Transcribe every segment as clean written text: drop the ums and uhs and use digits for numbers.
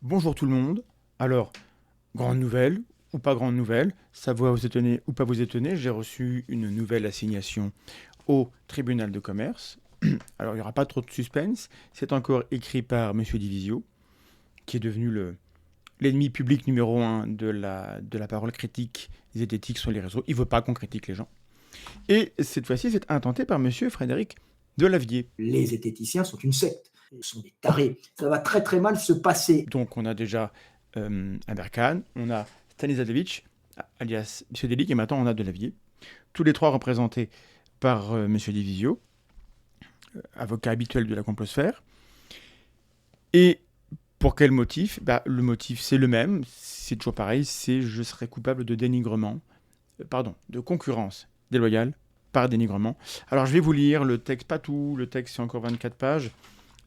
Bonjour tout le monde. Alors, grande nouvelle ou pas grande nouvelle, ça va vous étonner ou pas vous étonner, j'ai reçu une nouvelle assignation au tribunal de commerce. Alors, il n'y aura pas trop de suspense. C'est encore écrit par Monsieur Divisio, qui est devenu l'ennemi public numéro un de la parole critique et zététique sur les réseaux. Il ne veut pas qu'on critique les gens. Et cette fois-ci, c'est intenté par Monsieur Frédéric Delavier. Les zététiciens sont une secte. Ils sont des tarés. Ça va très très mal se passer. Donc, on a déjà Aberkan, on a Stanislavic, alias M. Delic, et maintenant on a Delavier. Tous les trois représentés par M. Divisio, avocat habituel de la complosphère. Et pour quel motif? Le motif, c'est le même, c'est toujours pareil, c'est je serais coupable de dénigrement, de concurrence déloyale par dénigrement. Alors je vais vous lire le texte, pas tout, le texte c'est encore 24 pages,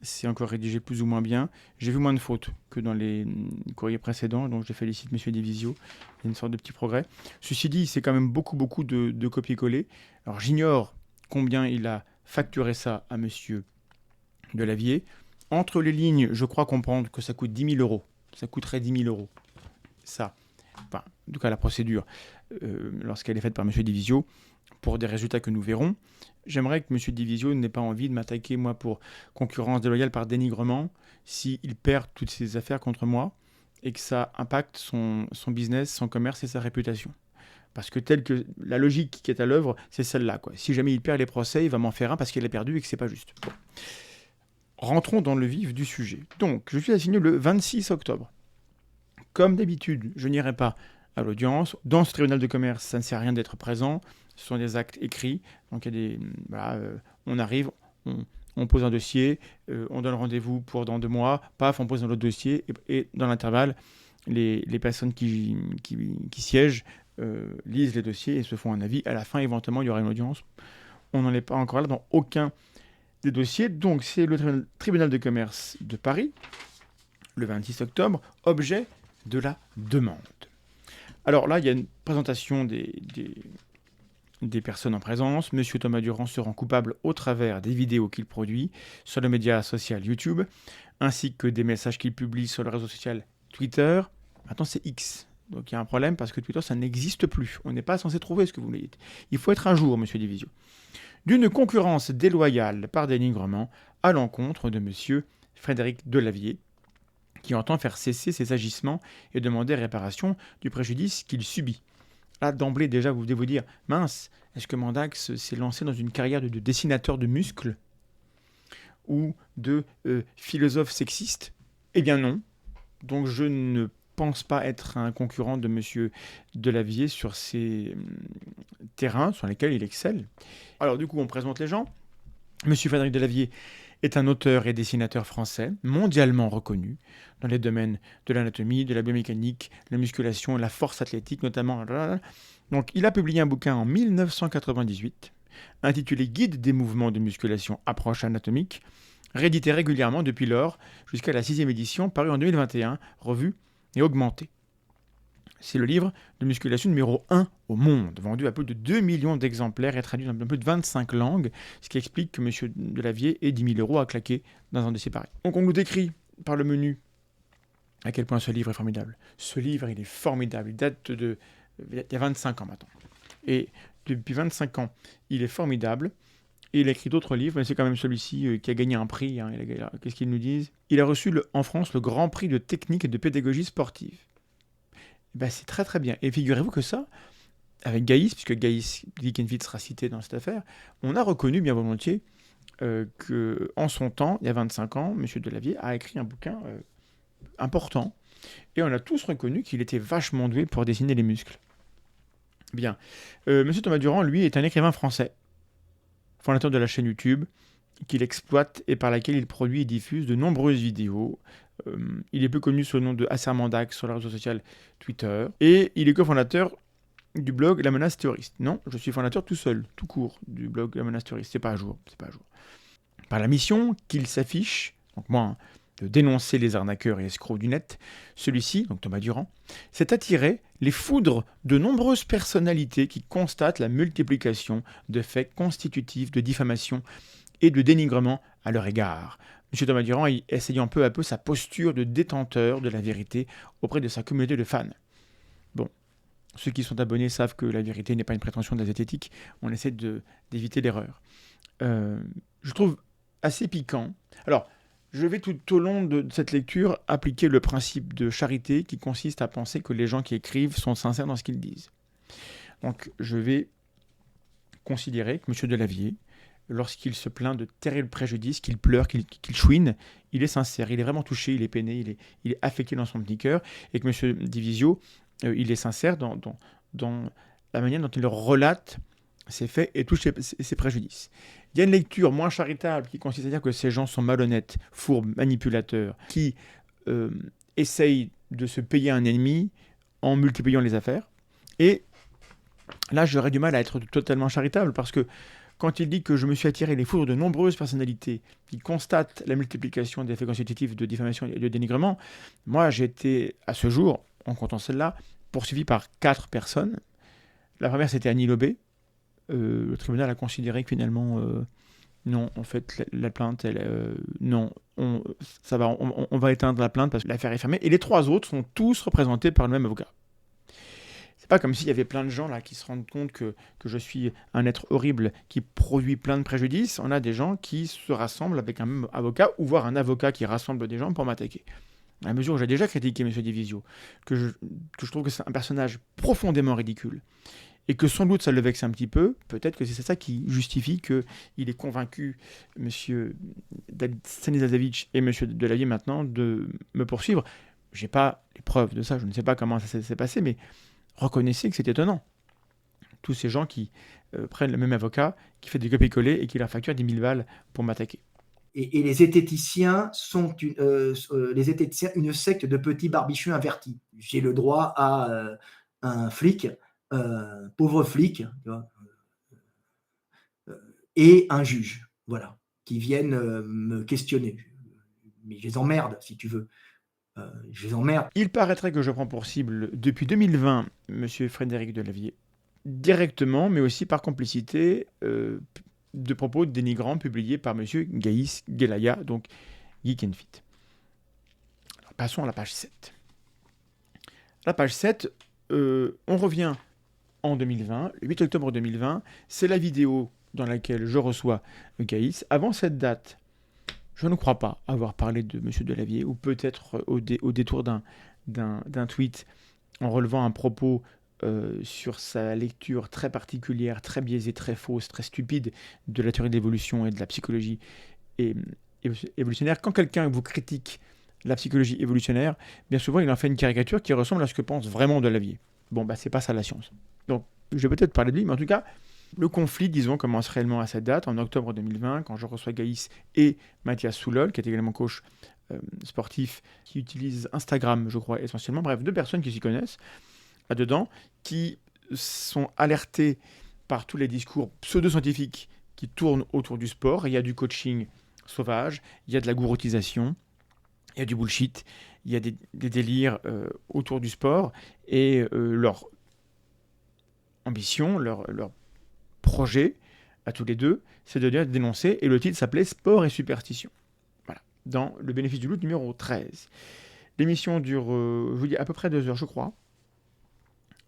c'est encore rédigé plus ou moins bien. J'ai vu moins de fautes que dans les courriers précédents, donc je félicite M. Divisio. Il y a une sorte de petit progrès. Ceci dit, c'est quand même beaucoup de copier-coller. Alors j'ignore combien il a facturé ça à M. Delavier. Entre les lignes, je crois comprendre que ça coûte 10 000 euros. Ça coûterait 10 000 euros. Ça, enfin, en tout cas la procédure, lorsqu'elle est faite par M. Divisio, pour des résultats que nous verrons. J'aimerais que M. Divisio n'ait pas envie de m'attaquer, moi, pour concurrence déloyale par dénigrement, s'il perd toutes ses affaires contre moi, et que ça impacte son business, son commerce et sa réputation. Parce que telle que la logique qui est à l'œuvre, c'est celle-là, quoi. Si jamais il perd les procès, il va m'en faire un parce qu'il a perdu et que c'est pas juste. Bon. Rentrons dans le vif du sujet. Donc, je suis assigné le 26 octobre. Comme d'habitude, je n'irai pas à l'audience. Dans ce tribunal de commerce, ça ne sert à rien d'être présent. Ce sont des actes écrits. Donc, il y a des, voilà, on arrive, on pose un dossier, on donne rendez-vous pour dans 2 mois. Paf, on pose un autre dossier. Et dans l'intervalle, les personnes qui siègent lisent les dossiers et se font un avis. À la fin, éventuellement, il y aura une audience. On n'en est pas encore là dans aucun des dossiers. Donc, c'est le tribunal de commerce de Paris, le 26 octobre, objet de la demande. Alors là, il y a une présentation des personnes en présence. Monsieur Thomas Durand se rend coupable au travers des vidéos qu'il produit sur le média social YouTube, ainsi que des messages qu'il publie sur le réseau social Twitter. Maintenant, c'est X. Donc il y a un problème parce que Twitter, ça n'existe plus. On n'est pas censé trouver ce que vous voulez. Il faut être à jour, monsieur Divisio. D'une concurrence déloyale par dénigrement à l'encontre de monsieur Frédéric Delavier, qui entend faire cesser ses agissements et demander réparation du préjudice qu'il subit. Là, d'emblée, déjà, vous devez vous dire, mince, est-ce que Mandax s'est lancé dans une carrière de dessinateur de muscles ou de philosophe sexiste? Eh bien non. Donc je ne pense pas être un concurrent de M. Delavier sur ces terrains sur lesquels il excelle. Alors du coup, on présente les gens. M. Frédéric Delavier est un auteur et dessinateur français mondialement reconnu dans les domaines de l'anatomie, de la biomécanique, la musculation, la force athlétique notamment. Donc il a publié un bouquin en 1998 intitulé Guide des mouvements de musculation approche anatomique, réédité régulièrement depuis lors jusqu'à la 6e édition parue en 2021, revue et augmentée. C'est le livre de musculation numéro 1 au monde, vendu à plus de 2 millions d'exemplaires et traduit dans plus de 25 langues, ce qui explique que M. Delavier ait 10 000 euros à claquer dans un dossier pareil. Donc on nous décrit par le menu à quel point ce livre est formidable. Ce livre, il est formidable, il date il y a 25 ans maintenant. Et depuis 25 ans, il est formidable. Et il a écrit d'autres livres, mais c'est quand même celui-ci qui a gagné un prix. Hein. Qu'est-ce qu'ils nous disent? Il a reçu en France le Grand Prix de technique et de pédagogie sportive. C'est très très bien. Et figurez-vous que ça, avec Gaïs, puisque Gaïs Likenfeld sera cité dans cette affaire, on a reconnu bien volontiers qu'en son temps, il y a 25 ans, M. Delavier a écrit un bouquin important. Et on a tous reconnu qu'il était vachement doué pour dessiner les muscles. Bien. M. Thomas Durand, lui, est un écrivain français, fondateur de la chaîne YouTube, qu'il exploite et par laquelle il produit et diffuse de nombreuses vidéos. Il est plus connu sous le nom de Assermandax sur le réseau social Twitter. Et il est cofondateur du blog La Menace Terroriste. Non, je suis fondateur tout seul, tout court, du blog La Menace Terroriste. C'est pas à jour. Par la mission qu'il s'affiche, donc moi, de dénoncer les arnaqueurs et escrocs du net, celui-ci, donc Thomas Durand, s'est attiré les foudres de nombreuses personnalités qui constatent la multiplication de faits constitutifs de diffamation et de dénigrement à leur égard, M. Thomas Durand essayant peu à peu sa posture de détenteur de la vérité auprès de sa communauté de fans. Bon, ceux qui sont abonnés savent que la vérité n'est pas une prétention de la zététique, on essaie d'éviter l'erreur. Je trouve assez piquant. Alors, je vais tout au long de cette lecture appliquer le principe de charité qui consiste à penser que les gens qui écrivent sont sincères dans ce qu'ils disent. Donc, je vais considérer que M. Delavier, lorsqu'il se plaint de terribles préjudices, qu'il pleure, qu'il chouine, il est sincère, il est vraiment touché, il est peiné, il est affecté dans son petit cœur, et que M. Divisio, il est sincère dans la manière dont il relate ses faits et touche ses préjudices. Il y a une lecture moins charitable qui consiste à dire que ces gens sont malhonnêtes, fourbes, manipulateurs, qui essayent de se payer un ennemi en multipliant les affaires. Et là, j'aurais du mal à être totalement charitable parce que quand il dit que je me suis attiré les foudres de nombreuses personnalités qui constatent la multiplication des faits constitutifs de diffamation et de dénigrement, moi j'ai été, à ce jour, en comptant celle-là, poursuivi par 4 personnes. La première, c'était Annie Lobé. Le tribunal a considéré que finalement, non, en fait, la plainte, non, on va éteindre la plainte parce que l'affaire est fermée. Et les 3 autres sont tous représentés par le même avocat. C'est pas comme s'il y avait plein de gens là qui se rendent compte que je suis un être horrible qui produit plein de préjudices. On a des gens qui se rassemblent avec un même avocat, ou voire un avocat qui rassemble des gens pour m'attaquer. À la mesure où j'ai déjà critiqué M. Divisio, que je trouve que c'est un personnage profondément ridicule, et que sans doute ça le vexe un petit peu, peut-être que c'est ça qui justifie qu'il ait convaincu M. Stanislavitch et M. Delavier maintenant de me poursuivre. Je n'ai pas les preuves de ça, je ne sais pas comment ça s'est passé, mais reconnaissez que c'est étonnant. Tous ces gens qui prennent le même avocat, qui fait des copier-coller et qui leur facture 10 000 balles pour m'attaquer. Et les zététiciens sont une secte de petits barbichons avertis. J'ai le droit à un flic, pauvre flic, tu vois, et un juge, voilà, qui viennent me questionner. Mais je les emmerde, si tu veux. Je les emmerde. Il paraîtrait que je prends pour cible, depuis 2020, M. Frédéric Delavier, directement, mais aussi par complicité, de propos dénigrants publiés par M. Gaïs Gelaya, donc Geek and Fit. Alors, passons à la page 7. La page 7, on revient en 2020, le 8 octobre 2020, c'est la vidéo dans laquelle je reçois Gaïs. Avant cette date, je ne crois pas avoir parlé de M. Delavier, ou peut-être au détour d'un tweet en relevant un propos sur sa lecture très particulière, très biaisée, très fausse, très stupide de la théorie de l'évolution et de la psychologie évolutionnaire. Quand quelqu'un vous critique la psychologie évolutionnaire, bien souvent il en fait une caricature qui ressemble à ce que pense vraiment Delavier. Bon, bah c'est pas ça la science. Donc, je vais peut-être parler de lui, mais en tout cas, le conflit, disons, commence réellement à cette date, en octobre 2020, quand je reçois Gaïs et Mathias Soulol, qui est également coach sportif, qui utilise Instagram, je crois, essentiellement. Bref, 2 personnes qui s'y connaissent, là-dedans, qui sont alertées par tous les discours pseudo-scientifiques qui tournent autour du sport. Il y a du coaching sauvage, il y a de la gouroutisation, il y a du bullshit, il y a des délires autour du sport, et leur ambition, leur projet, à tous les deux, c'est de dénoncer, et le titre s'appelait Sport et superstition. Voilà, dans Le bénéfice du doute numéro 13. L'émission dure, je vous dis, à peu près 2 heures, je crois.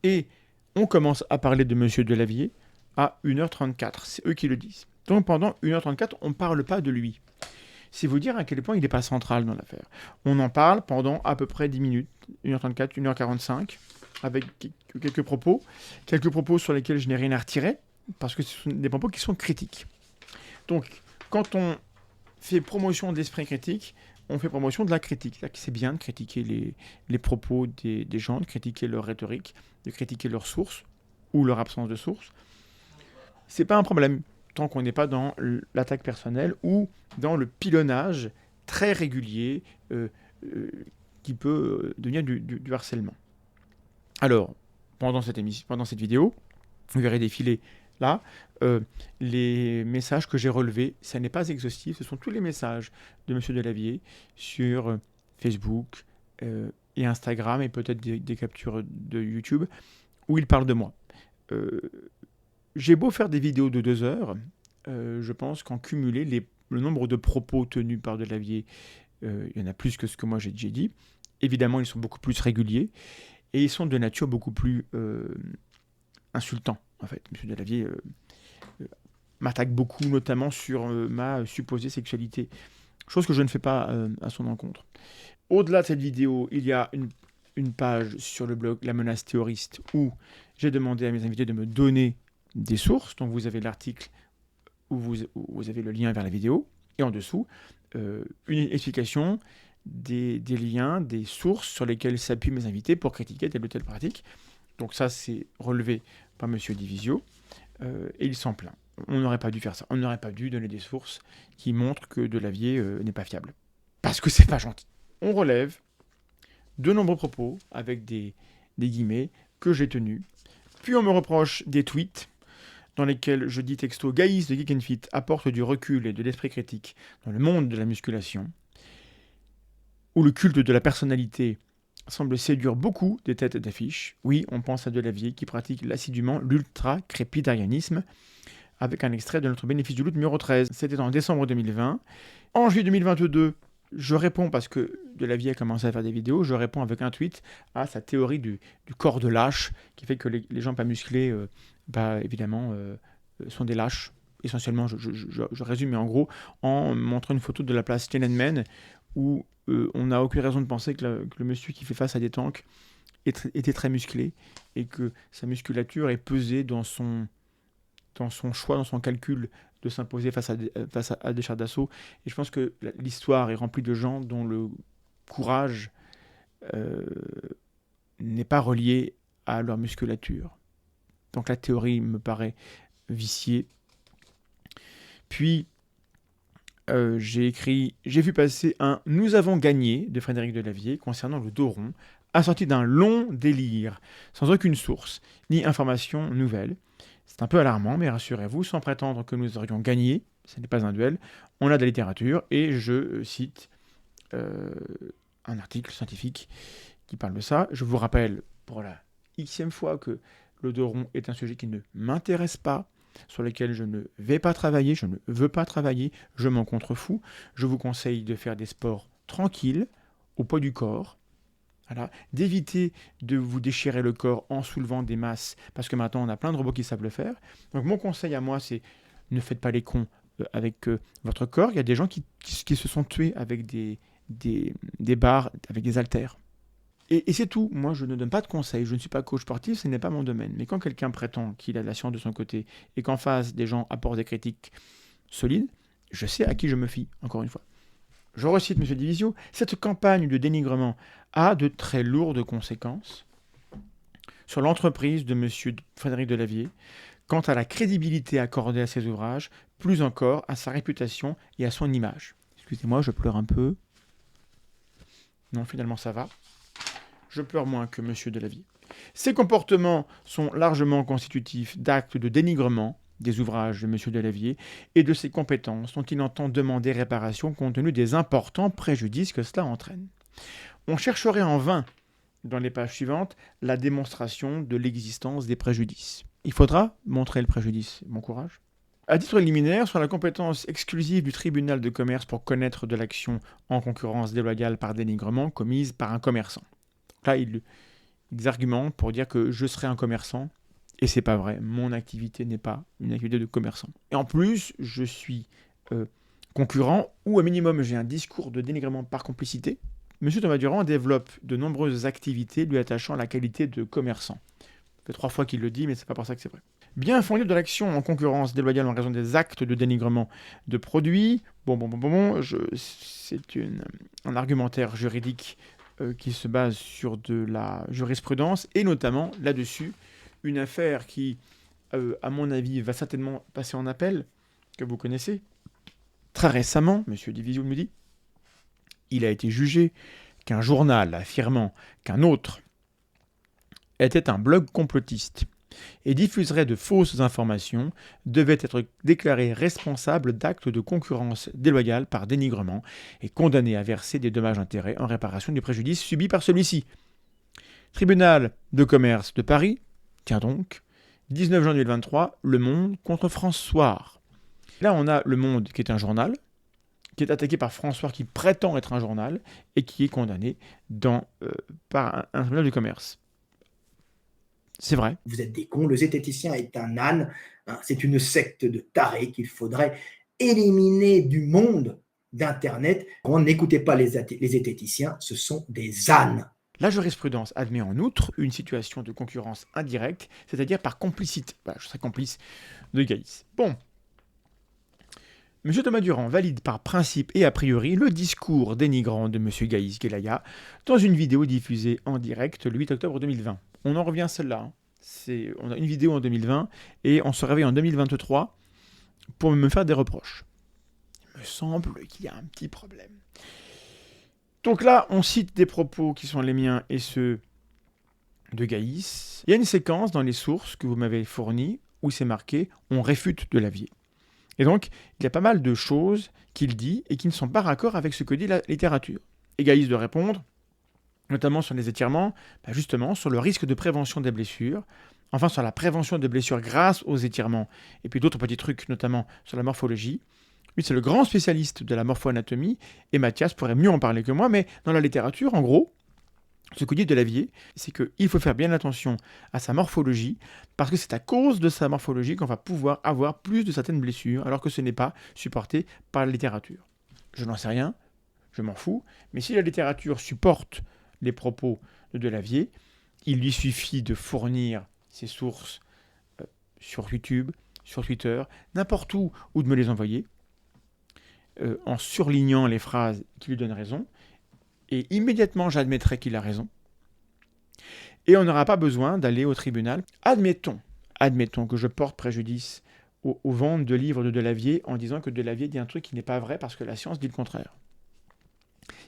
Et on commence à parler de M. Delavier à 1h34. C'est eux qui le disent. Donc pendant 1h34, on ne parle pas de lui. C'est vous dire à quel point il n'est pas central dans l'affaire. On en parle pendant à peu près 10 minutes, 1h34, 1h45, avec quelques propos sur lesquels je n'ai rien à retirer, parce que ce sont des propos qui sont critiques. Donc, quand on fait promotion de l'esprit critique, on fait promotion de la critique. C'est bien de critiquer les propos des gens, de critiquer leur rhétorique, de critiquer leurs sources ou leur absence de source. C'est pas un problème tant qu'on n'est pas dans l'attaque personnelle ou dans le pilonnage très régulier qui peut devenir du harcèlement. Alors, pendant cette vidéo, vous verrez défiler là les messages que j'ai relevés. Ça n'est pas exhaustif, ce sont tous les messages de M. Delavier sur Facebook et Instagram et peut-être des captures de YouTube où il parle de moi. J'ai beau faire des vidéos de 2 heures, je pense qu'en cumulé, le nombre de propos tenus par Delavier, il y en a plus que ce que moi j'ai dit. Évidemment, ils sont beaucoup plus réguliers et ils sont de nature beaucoup plus insultants, en fait. M. Delavier m'attaque beaucoup, notamment sur ma supposée sexualité, chose que je ne fais pas à son encontre. Au-delà de cette vidéo, il y a une page sur le blog La Menace Théoriste où j'ai demandé à mes invités de me donner des sources. Donc vous avez l'article où vous avez le lien vers la vidéo et en dessous une explication des liens, des sources sur lesquelles s'appuient mes invités pour critiquer telle ou telle pratique. Donc ça, c'est relevé par M. Divisio et il s'en plaint. On n'aurait pas dû faire ça. On n'aurait pas dû donner des sources qui montrent que Delavier n'est pas fiable. Parce que c'est pas gentil. On relève de nombreux propos avec des guillemets que j'ai tenus. Puis on me reproche des tweets dans lesquels je dis texto « Gaïs de Geek & Fit apporte du recul et de l'esprit critique dans le monde de la musculation » où le culte de la personnalité semble séduire beaucoup des têtes d'affiche. Oui, on pense à Delavier qui pratique assidûment l'ultra-crépidarianisme avec un extrait de notre bénéfice du doute numéro 13. C'était en décembre 2020. En juillet 2022, je réponds, parce que Delavier a commencé à faire des vidéos, je réponds avec un tweet à sa théorie du corps de lâche, qui fait que les gens pas musclés, évidemment, sont des lâches. Essentiellement, je résume, mais en gros, en montrant une photo de la place Tiananmen, où on n'a aucune raison de penser que le monsieur qui fait face à des tanks était très musclé, et que sa musculature est pesée dans son choix, dans son calcul de s'imposer face à des chars d'assaut. Et je pense que l'histoire est remplie de gens dont le courage n'est pas relié à leur musculature. Donc la théorie me paraît viciée. Puis, j'ai vu passer un « Nous avons gagné » de Frédéric Delavier concernant le dos rond, assorti d'un long délire, sans aucune source, ni information nouvelle. C'est un peu alarmant, mais rassurez-vous, sans prétendre que nous aurions gagné, ce n'est pas un duel, on a de la littérature, et je cite un article scientifique qui parle de ça. Je vous rappelle pour la xème fois que le dos rond est un sujet qui ne m'intéresse pas, sur lequel je ne vais pas travailler, je ne veux pas travailler, je m'en contrefous. Je vous conseille de faire des sports tranquilles, au poids du corps, voilà, d'éviter de vous déchirer le corps en soulevant des masses, parce que maintenant on a plein de robots qui savent le faire. Donc mon conseil à moi, c'est ne faites pas les cons avec votre corps. Il y a des gens qui se sont tués avec des barres, avec des haltères. Et c'est tout. Moi, je ne donne pas de conseils. Je ne suis pas coach sportif, ce n'est pas mon domaine. Mais quand quelqu'un prétend qu'il a de la science de son côté et qu'en face, des gens apportent des critiques solides, je sais à qui je me fie, encore une fois. Je recite M. Divisio, cette campagne de dénigrement a de très lourdes conséquences sur l'entreprise de M. Frédéric Delavier, quant à la crédibilité accordée à ses ouvrages, plus encore à sa réputation et à son image. Excusez-moi, je pleure un peu. Non, finalement, ça va. Je pleure moins que M. Delavier. Ces comportements sont largement constitutifs d'actes de dénigrement des ouvrages de M. Delavier et de ses compétences dont il entend demander réparation compte tenu des importants préjudices que cela entraîne. On chercherait en vain, dans les pages suivantes, la démonstration de l'existence des préjudices. Il faudra montrer le préjudice. Bon courage. À titre liminaire, sur la compétence exclusive du tribunal de commerce pour connaître de l'action en concurrence déloyale par dénigrement commise par un commerçant. Là, ils argumentent pour dire que je serai un commerçant, et c'est pas vrai. Mon activité n'est pas une activité de commerçant. Et en plus, je suis concurrent, ou au minimum, j'ai un discours de dénigrement par complicité. M. Thomas Durand développe de nombreuses activités lui attachant la qualité de commerçant. Ça fait 3 fois qu'il le dit, mais c'est pas pour ça que c'est vrai. Bien fondé de l'action en concurrence déloyale en raison des actes de dénigrement de produits. C'est un argumentaire juridique qui se base sur de la jurisprudence, et notamment, là-dessus, une affaire qui, à mon avis, va certainement passer en appel, que vous connaissez. Très récemment, M. Divisio me dit, il a été jugé qu'un journal affirmant qu'un autre était un blog complotiste et diffuserait de fausses informations devait être déclaré responsable d'actes de concurrence déloyale par dénigrement et condamné à verser des dommages-intérêts en réparation du préjudice subi par celui-ci. Tribunal de commerce de Paris, tiens donc, 19 juin 2023, Le Monde contre France Soir. Là, on a Le Monde qui est un journal, qui est attaqué par François qui prétend être un journal et qui est condamné par un tribunal de commerce. C'est vrai. Vous êtes des cons, le zététicien est un âne, hein, c'est une secte de tarés qu'il faudrait éliminer du monde d'Internet. N'écoutez pas les zététiciens, ce sont des ânes. La jurisprudence admet en outre une situation de concurrence indirecte, c'est-à-dire par complicité. Voilà, je serais complice de Gaïs. Bon. M. Thomas Durand valide par principe et a priori le discours dénigrant de M. Gaïs Guelaya dans une vidéo diffusée en direct le 8 octobre 2020. On en revient à celle-là. Hein. On a une vidéo en 2020 et on se réveille en 2023 pour me faire des reproches. Il me semble qu'il y a un petit problème. Donc là, on cite des propos qui sont les miens et ceux de Gaïs. Il y a une séquence dans les sources que vous m'avez fournies où c'est marqué « On réfute Delavier ». Et donc, il y a pas mal de choses qu'il dit et qui ne sont pas raccord avec ce que dit la littérature. Et Gaïs de répondre, notamment sur les étirements, justement sur le risque de prévention des blessures, enfin sur la prévention des blessures grâce aux étirements, et puis d'autres petits trucs, notamment sur la morphologie. Lui, c'est le grand spécialiste de la morpho-anatomie, et Mathias pourrait mieux en parler que moi, mais dans la littérature, en gros, ce que dit Delavier, c'est qu'il faut faire bien attention à sa morphologie, parce que c'est à cause de sa morphologie qu'on va pouvoir avoir plus de certaines blessures, alors que ce n'est pas supporté par la littérature. Je n'en sais rien, je m'en fous, mais si la littérature supporte les propos de Delavier, il lui suffit de fournir ses sources sur YouTube, sur Twitter, n'importe où, ou de me les envoyer, en surlignant les phrases qui lui donnent raison, et immédiatement j'admettrai qu'il a raison. Et on n'aura pas besoin d'aller au tribunal. Admettons que je porte préjudice aux ventes de livres de Delavier en disant que Delavier dit un truc qui n'est pas vrai parce que la science dit le contraire.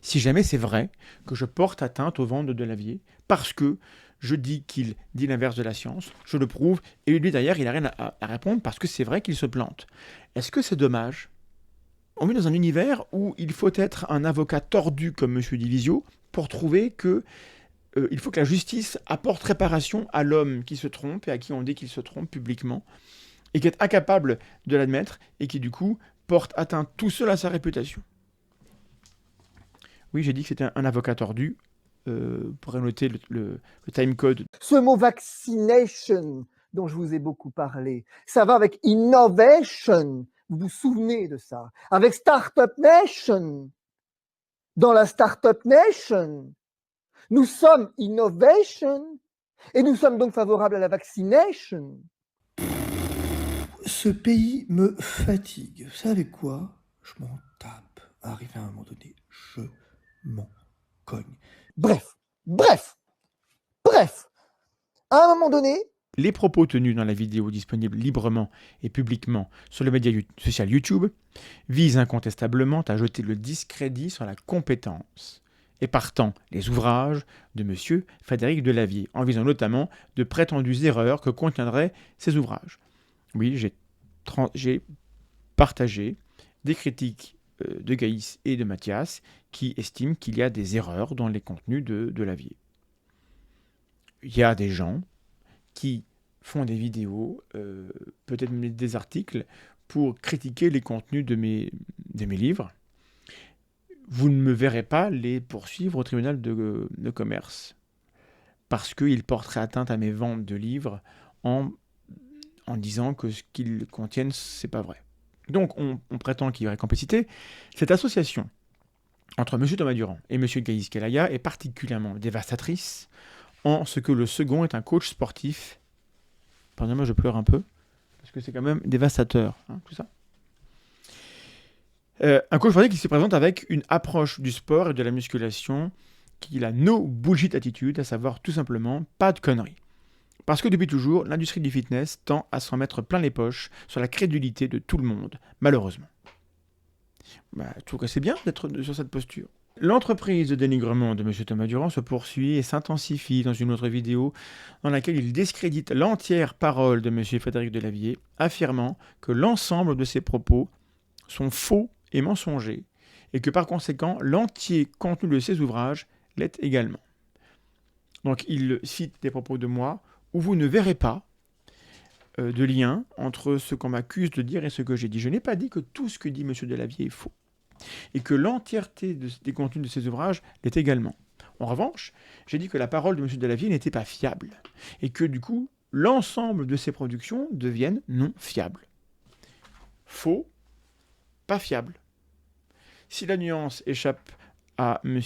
Si jamais c'est vrai que je porte atteinte aux ventes de Delavier parce que je dis qu'il dit l'inverse de la science, je le prouve, et lui derrière il n'a rien à répondre parce que c'est vrai qu'il se plante. Est-ce que c'est dommage ? On vit dans un univers où il faut être un avocat tordu comme M. Divisio pour trouver que il faut que la justice apporte réparation à l'homme qui se trompe et à qui on dit qu'il se trompe publiquement et qui est incapable de l'admettre et qui du coup porte atteinte tout seul à sa réputation. Oui, j'ai dit que c'était un avocat tordu. Pourrait noter le timecode. Ce mot vaccination dont je vous ai beaucoup parlé, ça va avec innovation. Vous vous souvenez de ça? Avec Startup Nation. Dans la Startup Nation, nous sommes innovation et nous sommes donc favorables à la vaccination. Ce pays me fatigue. Vous savez quoi? Je m'en tape. Arrivé à un moment donné, je m'en cogne. Bref. À un moment donné, les propos tenus dans la vidéo disponible librement et publiquement sur le média social YouTube visent incontestablement à jeter le discrédit sur la compétence et partant les ouvrages de M. Frédéric Delavier, en visant notamment de prétendues erreurs que contiendraient ces ouvrages. Oui, j'ai partagé des critiques de Gaïs et de Mathias qui estiment qu'il y a des erreurs dans les contenus de Delavier. Il y a des gens qui font des vidéos, peut-être même des articles, pour critiquer les contenus de mes livres. Vous ne me verrez pas les poursuivre au tribunal de commerce, parce qu'ils porteraient atteinte à mes ventes de livres en disant que ce qu'ils contiennent, c'est pas vrai. Donc, on prétend qu'il y aurait complicité. Cette association entre M. Thomas Durand et M. Gaïs Guelaya est particulièrement dévastatrice, en ce que le second est un coach sportif. Pardonnez-moi, je pleure un peu, parce que c'est quand même dévastateur, tout ça. Un coach sportif qui se présente avec une approche du sport et de la musculation qui a no bullshit attitude, à savoir tout simplement pas de conneries. Parce que depuis toujours, l'industrie du fitness tend à s'en mettre plein les poches sur la crédulité de tout le monde, malheureusement. Je trouve que c'est bien d'être sur cette posture. L'entreprise de dénigrement de M. Thomas Durand se poursuit et s'intensifie dans une autre vidéo dans laquelle il discrédite l'entière parole de M. Frédéric Delavier, affirmant que l'ensemble de ses propos sont faux et mensongers, et que par conséquent, l'entier contenu de ses ouvrages l'est également. Donc il cite des propos de moi où vous ne verrez pas de lien entre ce qu'on m'accuse de dire et ce que j'ai dit. Je n'ai pas dit que tout ce que dit M. Delavier est faux. et que l'entièreté des contenus de ses ouvrages l'est également. En revanche, j'ai dit que la parole de M. Delavier n'était pas fiable, et que du coup, l'ensemble de ses productions deviennent non fiables. Faux, pas fiable. Si la nuance échappe à M.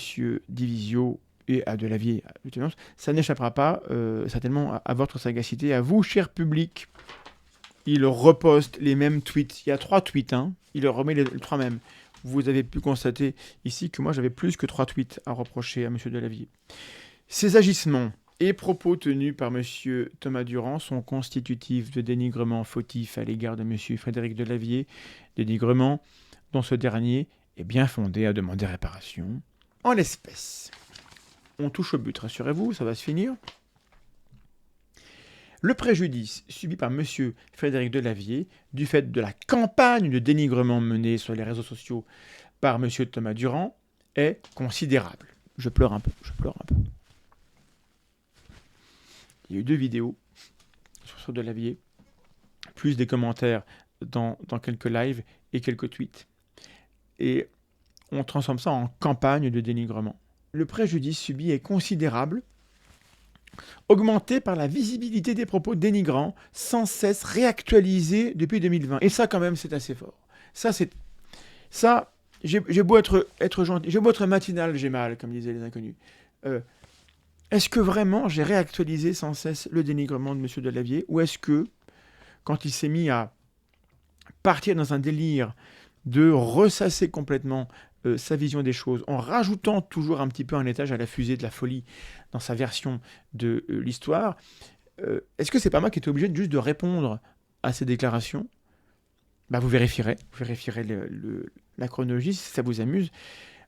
Divisio et à Delavier, ça n'échappera pas certainement à votre sagacité, à vous, cher public. Il reposte les mêmes tweets. Il y a 3 tweets, il remet les 3 mêmes. Vous avez pu constater ici que moi j'avais plus que 3 tweets à reprocher à M. Delavier. Ces agissements et propos tenus par M. Thomas Durand sont constitutifs de dénigrement fautif à l'égard de M. Frédéric Delavier, dénigrement dont ce dernier est bien fondé à demander réparation en l'espèce. On touche au but, rassurez-vous, ça va se finir. Le préjudice subi par M. Frédéric Delavier du fait de la campagne de dénigrement menée sur les réseaux sociaux par M. Thomas Durand est considérable. Je pleure un peu. Il y a eu 2 vidéos sur Delavier, plus des commentaires dans quelques lives et quelques tweets. Et on transforme ça en campagne de dénigrement. Le préjudice subi est considérable, augmenté par la visibilité des propos dénigrants, sans cesse réactualisés depuis 2020. Et ça, quand même, c'est assez fort. Ça, j'ai beau être gentil, j'ai beau être matinal, j'ai mal, comme disaient les inconnus. Est-ce que vraiment j'ai réactualisé sans cesse le dénigrement de M. Delavier, ou est-ce que, quand il s'est mis à partir dans un délire de ressasser complètement sa vision des choses, en rajoutant toujours un petit peu un étage à la fusée de la folie dans sa version de l'histoire, est-ce que c'est pas moi qui étais obligé juste de répondre à ces déclarations ? Vous vérifierez la chronologie si ça vous amuse.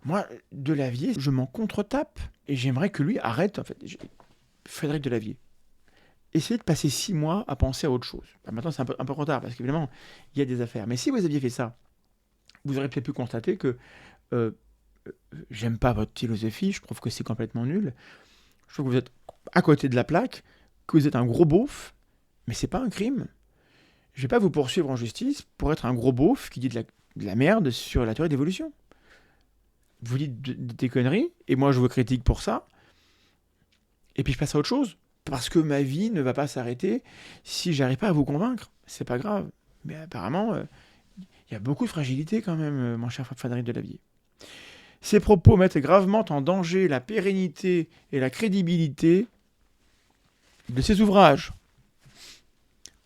Moi, Delavier, je m'en contre-tape et j'aimerais que lui arrête, en fait. Frédéric Delavier. Essayez de passer 6 mois à penser à autre chose. Maintenant, c'est un peu trop tard parce qu'évidemment, il y a des affaires. Mais si vous aviez fait ça, vous aurez peut-être pu constater que j'aime pas votre philosophie, je trouve que c'est complètement nul. Je trouve que vous êtes à côté de la plaque, que vous êtes un gros beauf, mais c'est pas un crime. Je vais pas vous poursuivre en justice pour être un gros beauf qui dit de la merde sur la théorie d'évolution. Vous dites des conneries, et moi je vous critique pour ça, et puis je passe à autre chose, parce que ma vie ne va pas s'arrêter si j'arrive pas à vous convaincre. C'est pas grave. Mais apparemment, il y a beaucoup de fragilité quand même, mon cher Frédéric Delavier. Ces propos mettent gravement en danger la pérennité et la crédibilité de ses ouvrages.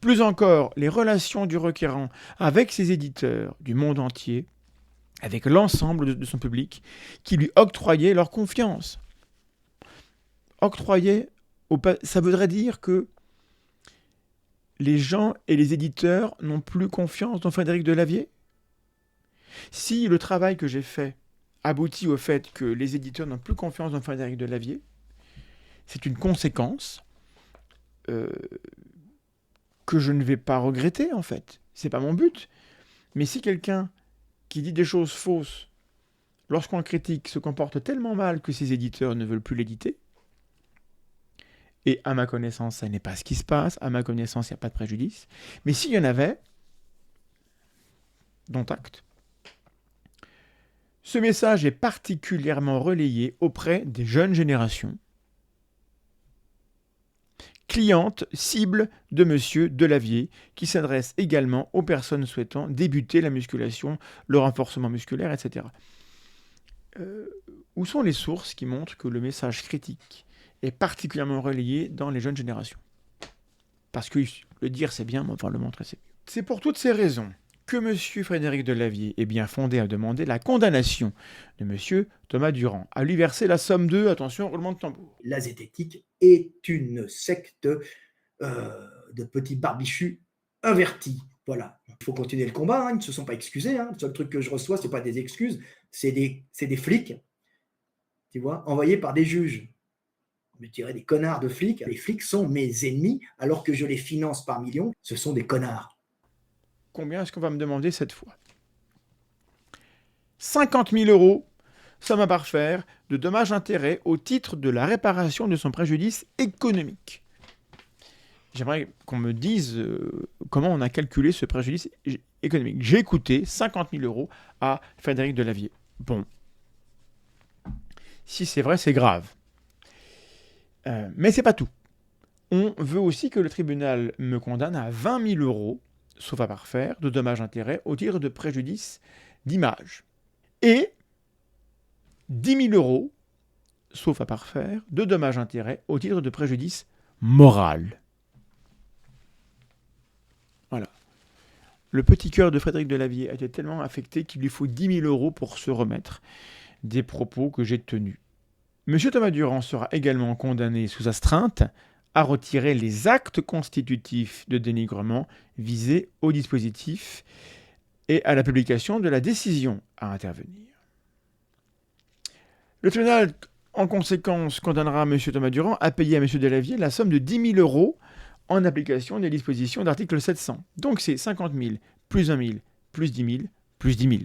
Plus encore, les relations du requérant avec ses éditeurs du monde entier, avec l'ensemble de son public, qui lui octroyaient leur confiance. Octroyer, ça voudrait dire que les gens et les éditeurs n'ont plus confiance dans Frédéric Delavier. Si le travail que j'ai fait aboutit au fait que les éditeurs n'ont plus confiance dans Frédéric Delavier, c'est une conséquence que je ne vais pas regretter, en fait. C'est pas mon but. Mais si quelqu'un qui dit des choses fausses, lorsqu'on le critique, se comporte tellement mal que ses éditeurs ne veulent plus l'éditer, et à ma connaissance, ça n'est pas ce qui se passe, à ma connaissance, il n'y a pas de préjudice, mais s'il y en avait, dont acte, ce message est particulièrement relayé auprès des jeunes générations, cliente cible de M. Delavier, qui s'adresse également aux personnes souhaitant débuter la musculation, le renforcement musculaire, etc. Où sont les sources qui montrent que le message critique est particulièrement relayé dans les jeunes générations ? Parce que le dire c'est bien, mais enfin le montrer c'est mieux. C'est pour toutes ces raisons que M. Frédéric Delavier est bien fondé à demander la condamnation de M. Thomas Durand, à lui verser la somme de, attention, roulement de tambour. La zététique est une secte de petits barbichus invertis. Voilà. Il faut continuer le combat, ils ne se sont pas excusés. Le seul truc que je reçois, ce n'est pas des excuses, c'est des flics, tu vois, envoyés par des juges. Je dirais des connards de flics. Les flics sont mes ennemis, alors que je les finance par millions. Ce sont des connards. Combien est-ce qu'on va me demander cette fois ? 50 000 €, somme à parfaire, de dommages-intérêts au titre de la réparation de son préjudice économique. j'aimerais qu'on me dise comment on a calculé ce préjudice économique. J'ai coûté 50 000 euros à Frédéric Delavier. Bon, si c'est vrai, c'est grave. Mais c'est pas tout. On veut aussi que le tribunal me condamne à 20 000 euros, sauf à parfaire, de dommages-intérêts au titre de préjudice d'image. Et 10 000 euros, sauf à parfaire, de dommages-intérêts au titre de préjudice moral. Voilà. Le petit cœur de Frédéric Delavier a été tellement affecté qu'il lui faut 10 000 euros pour se remettre des propos que j'ai tenus. Monsieur Thomas Durand sera également condamné sous astreinte à retirer les actes constitutifs de dénigrement visés au dispositif et à la publication de la décision à intervenir. Le tribunal, en conséquence, condamnera M. Thomas Durand à payer à M. Delavier la somme de 10 000 euros en application des dispositions d'article 700. Donc c'est 50 000 plus 1 000 plus 10 000 plus 10 000.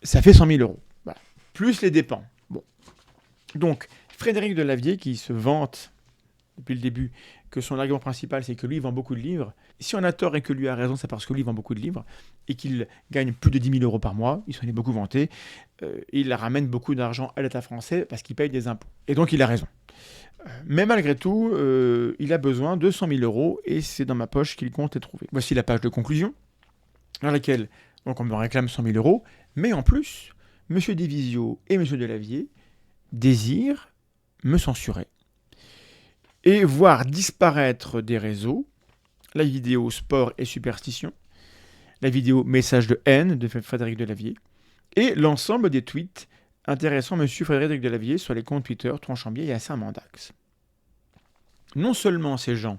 Ça fait 100 000 euros. Voilà. Plus les dépenses. Bon. Donc, Frédéric Delavier, qui se vante depuis le début que son argument principal, c'est que lui, il vend beaucoup de livres. Si on a tort et que lui a raison, c'est parce que lui, il vend beaucoup de livres et qu'il gagne plus de 10 000 euros par mois. Il s'en est beaucoup vanté. Il ramène beaucoup d'argent à l'État français parce qu'il paye des impôts. Et donc, il a raison. Mais malgré tout, il a besoin de 100 000 euros et c'est dans ma poche qu'il compte les trouver. Voici la page de conclusion dans laquelle donc, on me réclame 100 000 euros. Mais en plus, M. Divisio et M. Delavier désirent me censurer et voir disparaître des réseaux la vidéo sport et superstition, la vidéo message de haine de Frédéric Delavier et l'ensemble des tweets intéressant M. Frédéric Delavier sur les comptes Twitter Tronchambier et Assaint-Mandax. Non seulement ces gens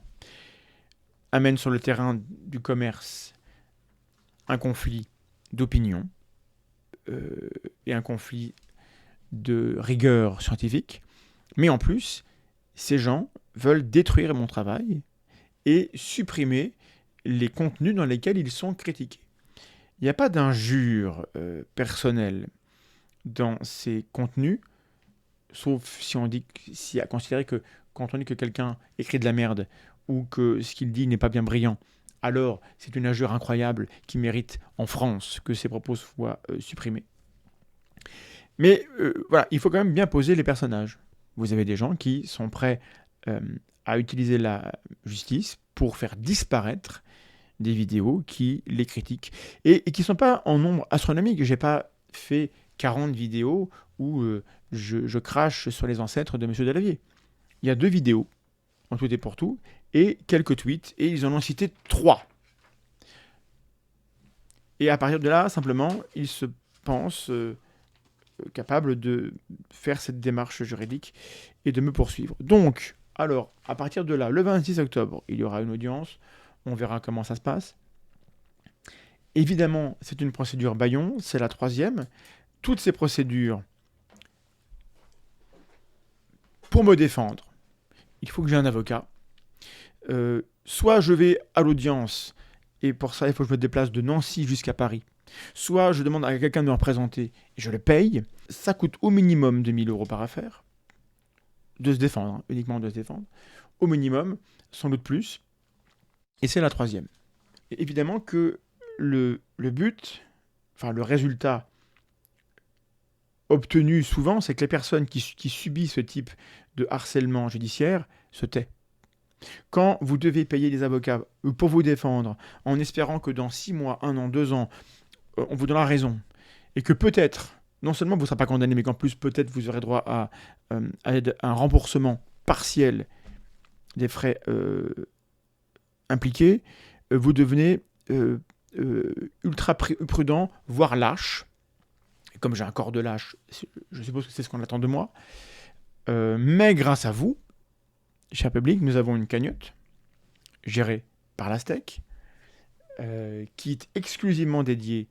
amènent sur le terrain du commerce un conflit d'opinion et un conflit de rigueur scientifique, mais en plus, ces gens veulent détruire mon travail et supprimer les contenus dans lesquels ils sont critiqués. Il n'y a pas d'injure personnelle dans ces contenus, sauf si on a considéré que quand on dit que quelqu'un écrit de la merde ou que ce qu'il dit n'est pas bien brillant, alors c'est une injure incroyable qui mérite en France que ses propos soient supprimés. Mais voilà, il faut quand même bien poser les personnages. Vous avez des gens qui sont prêts à utiliser la justice pour faire disparaître des vidéos qui les critiquent et qui ne sont pas en nombre astronomique. Je n'ai pas fait 40 vidéos où je crache sur les ancêtres de M. Delavier. Il y a 2 vidéos, en tout et pour tout, et quelques tweets, et ils en ont cité 3. Et à partir de là, simplement, ils se pensent capables de faire cette démarche juridique et de me poursuivre. Donc, alors, à partir de là, le 26 octobre, il y aura une audience, on verra comment ça se passe. Évidemment, c'est une procédure bâillon, c'est la 3e. Toutes ces procédures, pour me défendre, il faut que j'ai un avocat. Soit je vais à l'audience, et pour ça, il faut que je me déplace de Nancy jusqu'à Paris. Soit je demande à quelqu'un de me représenter, et je le paye. Ça coûte au minimum 2 000 euros par affaire. De se défendre, hein, uniquement de se défendre. Au minimum, sans doute plus. Et c'est la 3e. Et évidemment que le but, enfin le résultat obtenu souvent, c'est que les personnes qui subissent ce type de harcèlement judiciaire se taient. Quand vous devez payer des avocats pour vous défendre, en espérant que dans 6 mois, 1 an, 2 ans, on vous donnera raison, et que peut-être, non seulement vous ne serez pas condamné, mais qu'en plus peut-être vous aurez droit à un remboursement partiel des frais impliqués, vous devenez ultra prudent, voire lâche. Et comme j'ai un corps de lâche, je suppose que c'est ce qu'on attend de moi. Mais grâce à vous, cher public, nous avons une cagnotte gérée par la STEC qui est exclusivement dédiée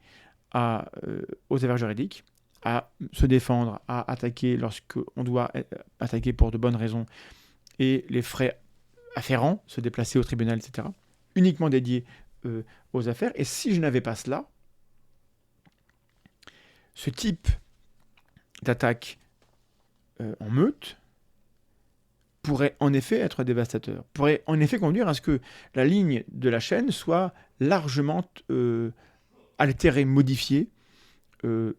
aux affaires juridiques, à se défendre, à attaquer lorsqu'on doit attaquer pour de bonnes raisons, et les frais afférents, se déplacer au tribunal, etc. Uniquement dédié aux affaires. Et si je n'avais pas cela, ce type d'attaque en meute pourrait en effet être dévastateur, pourrait en effet conduire à ce que la ligne de la chaîne soit largement altérée, modifiée,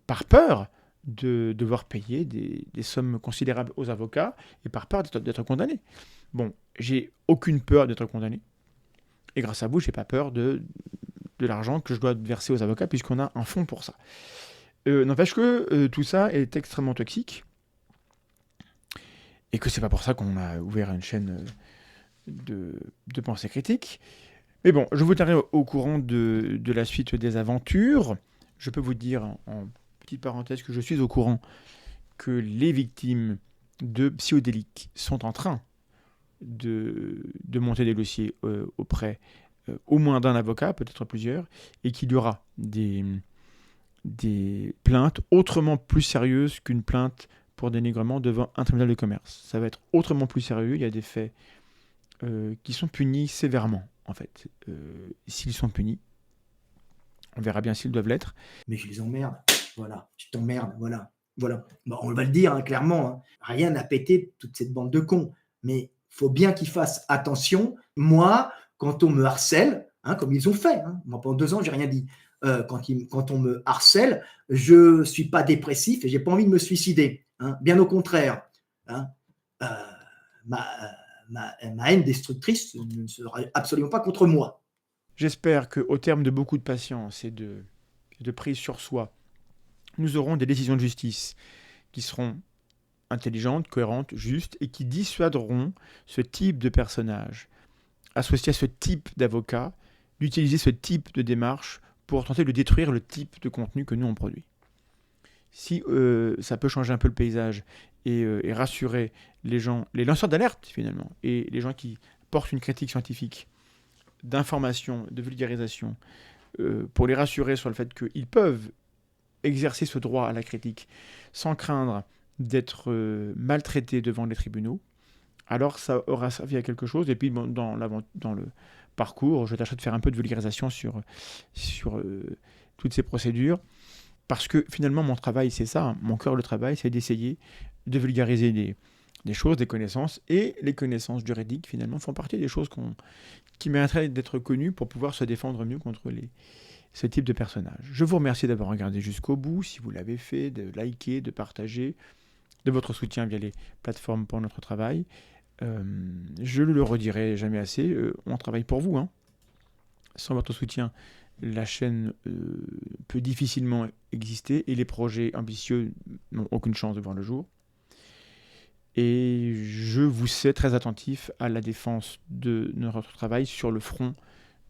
par peur de devoir payer des sommes considérables aux avocats et par peur d'être condamné. Bon, j'ai aucune peur d'être condamné. Et grâce à vous, j'ai pas peur de l'argent que je dois verser aux avocats puisqu'on a un fonds pour ça. N'empêche que tout ça est extrêmement toxique et que c'est pas pour ça qu'on a ouvert une chaîne de pensée critique. Mais bon, je vous tiendrai au courant de la suite des aventures. Je peux vous dire en petite parenthèse que je suis au courant que les victimes de psychodéliques sont en train de monter des dossiers auprès au moins d'un avocat, peut-être plusieurs, et qu'il y aura des plaintes autrement plus sérieuses qu'une plainte pour dénigrement devant un tribunal de commerce. Ça va être autrement plus sérieux, il y a des faits qui sont punis sévèrement, en fait. S'ils sont punis, on verra bien s'ils doivent l'être. Mais je les emmerde, voilà, tu t'emmerdes, voilà. Bon, on va le dire hein, clairement, hein. Rien n'a pété toute cette bande de cons, mais faut bien qu'ils fassent attention. Moi, quand on me harcèle, hein, comme ils ont fait, hein, moi pendant 2 ans, j'ai rien dit. Quand on me harcèle, je suis pas dépressif et j'ai pas envie de me suicider. Hein, bien au contraire. Hein, ma haine destructrice ne sera absolument pas contre moi. J'espère qu'au terme de beaucoup de patience et de prise sur soi, nous aurons des décisions de justice qui seront intelligentes, cohérentes, justes et qui dissuaderont ce type de personnage associé à ce type d'avocat d'utiliser ce type de démarche pour tenter de détruire le type de contenu que nous on produit. Si ça peut changer un peu le paysage et rassurer les gens, les lanceurs d'alerte finalement, et les gens qui portent une critique scientifique d'information, de vulgarisation, pour les rassurer sur le fait qu'ils peuvent exercer ce droit à la critique sans craindre d'être maltraités devant les tribunaux, alors ça aura servi à quelque chose. Et puis bon, dans le parcours, je tâcherai de faire un peu de vulgarisation sur toutes ces procédures, parce que finalement mon travail c'est ça, hein, mon cœur de travail c'est d'essayer de vulgariser des choses, des connaissances, et les connaissances juridiques finalement font partie des choses qui mériteraient d'être connues pour pouvoir se défendre mieux contre ce type de personnage. Je vous remercie d'avoir regardé jusqu'au bout, si vous l'avez fait, de liker, de partager, de votre soutien via les plateformes pour notre travail. Je ne le redirai jamais assez, on travaille pour vous. Hein. Sans votre soutien, la chaîne peut difficilement exister et les projets ambitieux n'ont aucune chance de voir le jour. Et je vous sais très attentif à la défense de notre travail sur le front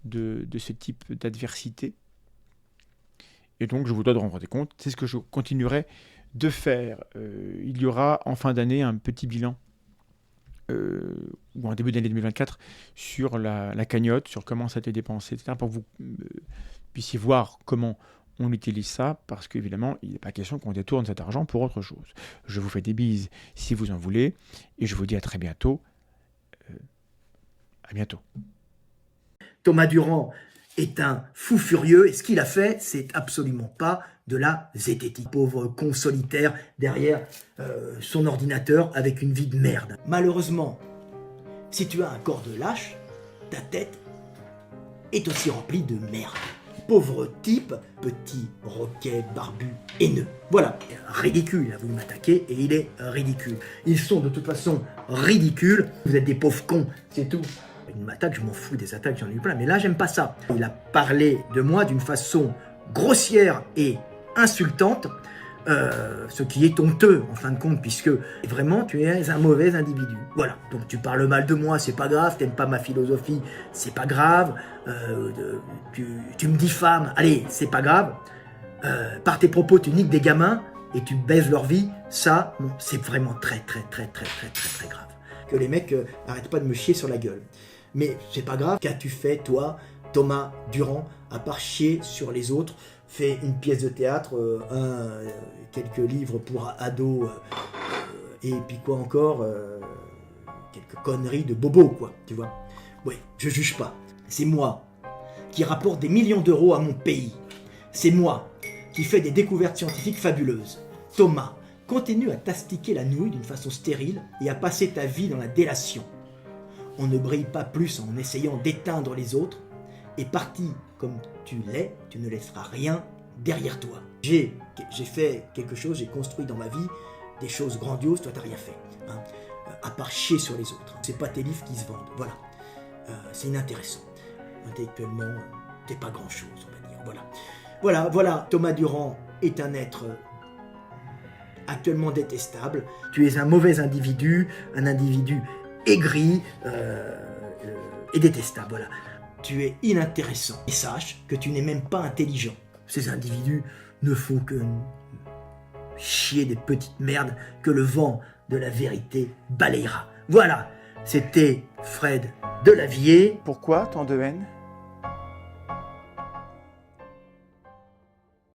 de ce type d'adversité. Et donc, je vous dois de rendre compte. C'est ce que je continuerai de faire. Il y aura en fin d'année un petit bilan, ou en début d'année 2024, sur la cagnotte, sur comment ça a été dépensé, etc., pour que vous puissiez voir comment on utilise ça, parce qu'évidemment, il n'est pas question qu'on détourne cet argent pour autre chose. Je vous fais des bises si vous en voulez, et je vous dis à très bientôt. À bientôt. Thomas Durand est un fou furieux, et ce qu'il a fait, c'est absolument pas de la zététique. Pauvre con solitaire derrière son ordinateur avec une vie de merde. Malheureusement, si tu as un corps de lâche, ta tête est aussi remplie de merde. Pauvre type, petit, roquet, barbu, haineux. Voilà, ridicule, il a voulu m'attaquer et il est ridicule. Ils sont de toute façon ridicules, vous êtes des pauvres cons, c'est tout. Il m'attaque, je m'en fous des attaques, j'en ai eu plein, mais là j'aime pas ça. Il a parlé de moi d'une façon grossière et insultante, ce qui est honteux en fin de compte, puisque vraiment tu es un mauvais individu. Voilà, donc tu parles mal de moi, c'est pas grave, t'aimes pas ma philosophie, c'est pas grave, tu me diffames, allez, c'est pas grave, par tes propos tu niques des gamins et tu baises leur vie, ça, bon, c'est vraiment très grave. Que les mecs n'arrêtent pas de me chier sur la gueule. Mais c'est pas grave, qu'as-tu fait toi, Thomas Durand, à part chier sur les autres, fait une pièce de théâtre, quelques livres pour ados, et puis quoi encore, quelques conneries de bobo, quoi, tu vois. Oui, je juge pas. C'est moi qui rapporte des millions d'euros à mon pays. C'est moi qui fais des découvertes scientifiques fabuleuses. Thomas, Continue à t'astiquer la nouille d'une façon stérile et à passer ta vie dans la délation. On ne brille pas plus en essayant d'éteindre les autres, et parti comme tu l'es, tu ne laisseras rien derrière toi. J'ai fait quelque chose, j'ai construit dans ma vie des choses grandioses, toi t'as rien fait, hein, à part chier sur les autres. C'est pas tes livres qui se vendent, voilà. C'est inintéressant. Intellectuellement, t'es pas grand chose, on va dire, voilà. Thomas Durand est un être actuellement détestable. Tu es un mauvais individu, un individu aigri et détestable, voilà. Tu es inintéressant. Et sache que tu n'es même pas intelligent. Ces individus ne font que chier des petites merdes que le vent de la vérité balayera. Voilà, c'était Fred Delavier. Pourquoi tant de haine?